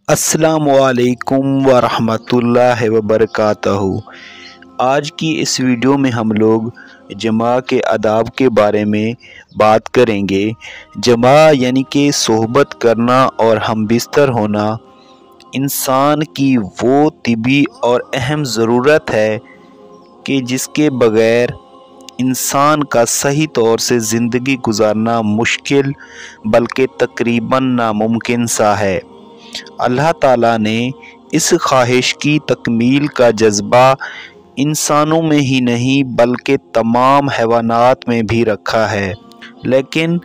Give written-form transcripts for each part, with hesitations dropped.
السلام علیکم ورحمۃ وبرکاتہ۔ آج کی اس ویڈیو میں ہم لوگ جماع کے آداب کے بارے میں بات کریں گے۔ جماع یعنی کہ صحبت کرنا اور ہم بستر ہونا انسان کی وہ طبی اور اہم ضرورت ہے کہ جس کے بغیر انسان کا صحیح طور سے زندگی گزارنا مشکل بلکہ تقریباً ناممکن سا ہے۔ اللہ تعالیٰ نے اس خواہش کی تکمیل کا جذبہ انسانوں میں ہی نہیں بلکہ تمام حیوانات میں بھی رکھا ہے، لیکن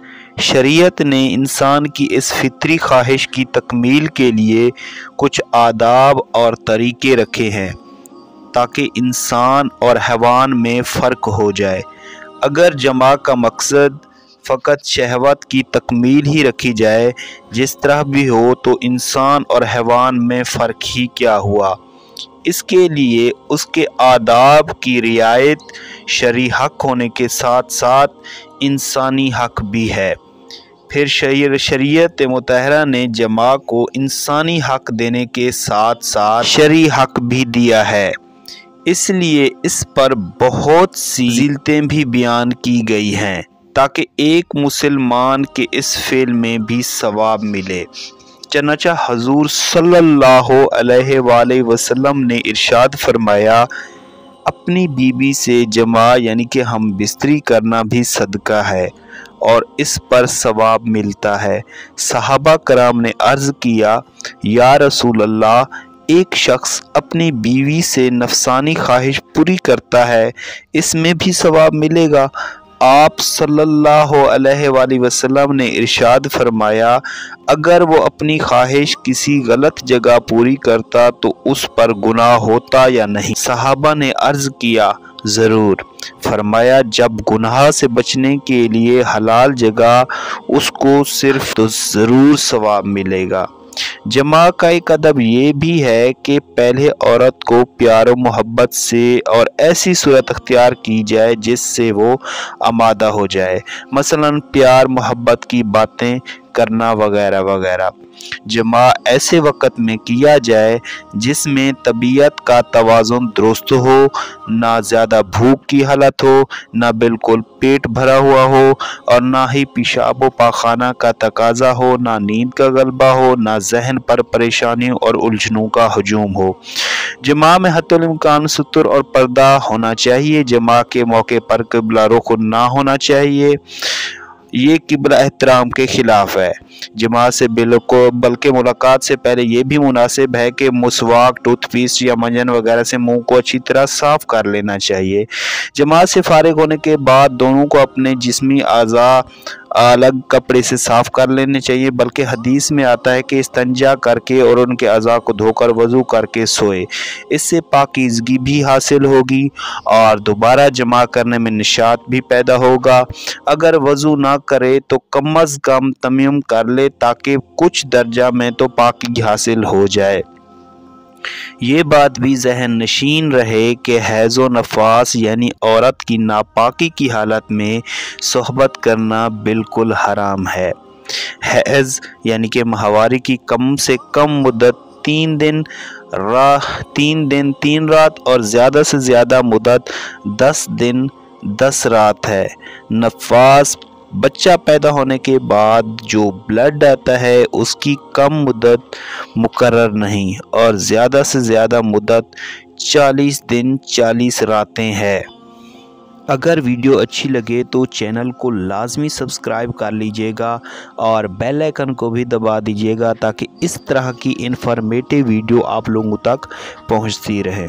شریعت نے انسان کی اس فطری خواہش کی تکمیل کے لیے کچھ آداب اور طریقے رکھے ہیں تاکہ انسان اور حیوان میں فرق ہو جائے۔ اگر جماع کا مقصد فقط شہوت کی تکمیل ہی رکھی جائے جس طرح بھی ہو تو انسان اور حیوان میں فرق ہی کیا ہوا؟ اس کے لیے اس کے آداب کی رعایت شرعی حق ہونے کے ساتھ ساتھ انسانی حق بھی ہے۔ پھر شریعت مطہرہ نے جماع کو انسانی حق دینے کے ساتھ ساتھ شرعی حق بھی دیا ہے، اس لیے اس پر بہت سی فضیلتیں بھی بیان کی گئی ہیں تاکہ ایک مسلمان کے اس فعل میں بھی ثواب ملے۔ چنانچہ حضور صلی اللہ علیہ وآلہ وسلم نے ارشاد فرمایا، اپنی بیوی سے جماع یعنی کہ ہم بستری کرنا بھی صدقہ ہے اور اس پر ثواب ملتا ہے۔ صحابہ کرام نے عرض کیا، یا رسول اللہ، ایک شخص اپنی بیوی سے نفسانی خواہش پوری کرتا ہے، اس میں بھی ثواب ملے گا؟ آپ صلی اللہ علیہ وآلہ وسلم نے ارشاد فرمایا، اگر وہ اپنی خواہش کسی غلط جگہ پوری کرتا تو اس پر گناہ ہوتا یا نہیں؟ صحابہ نے عرض کیا، ضرور۔ فرمایا، جب گناہ سے بچنے کے لیے حلال جگہ اس کو صرف تو ضرور ثواب ملے گا۔ جماع کا ایک ادب یہ بھی ہے کہ پہلے عورت کو پیار و محبت سے اور ایسی صورت اختیار کی جائے جس سے وہ آمادہ ہو جائے، مثلا پیار محبت کی باتیں کرنا وغیرہ وغیرہ۔ جماع ایسے وقت میں کیا جائے جس میں طبیعت کا توازن درست ہو، نہ زیادہ بھوک کی حالت ہو، نہ بالکل پیٹ بھرا ہوا ہو، اور نہ ہی پیشاب و پاخانہ کا تقاضا ہو، نہ نیند کا غلبہ ہو، نہ ذہن پر پریشانیوں اور الجھنوں کا ہجوم ہو۔ جماع میں حتی الامکان ستر اور پردہ ہونا چاہیے۔ جماع کے موقع پر قبلہ رخ نہ ہونا چاہیے، یہ قبلہ احترام کے خلاف ہے۔ جماع سے بلکہ ملاقات سے پہلے یہ بھی مناسب ہے کہ مسواک، ٹوتھ پیسٹ یا منجن وغیرہ سے منہ کو اچھی طرح صاف کر لینا چاہیے۔ جماع سے فارغ ہونے کے بعد دونوں کو اپنے جسمی اعضاء الگ کپڑے سے صاف کر لینے چاہیے، بلکہ حدیث میں آتا ہے کہ استنجا کر کے اور ان کے اعضاء کو دھو کر وضو کر کے سوئے، اس سے پاکیزگی بھی حاصل ہوگی اور دوبارہ جماع کرنے میں نشاط بھی پیدا ہوگا۔ اگر وضو نہ کرے تو کم از کم تیمم کر لے تاکہ کچھ درجہ میں تو پاکی حاصل ہو جائے۔ یہ بات بھی ذہن نشین رہے کہ حیض و نفاس یعنی عورت کی ناپاکی کی حالت میں صحبت کرنا بالکل حرام ہے۔ حیض یعنی کہ ماہواری کی کم سے کم مدت 3 دن 3 رات اور زیادہ سے زیادہ مدت 10 دن 10 رات ہے۔ نفاس بچہ پیدا ہونے کے بعد جو بلڈ آتا ہے اس کی کم مدت مقرر نہیں اور زیادہ سے زیادہ مدت 40 دن 40 راتیں ہے۔ اگر ویڈیو اچھی لگے تو چینل کو لازمی سبسکرائب کر لیجئے گا اور بیل آئیکن کو بھی دبا دیجئے گا تاکہ اس طرح کی انفارمیٹیو ویڈیو آپ لوگوں تک پہنچتی رہے۔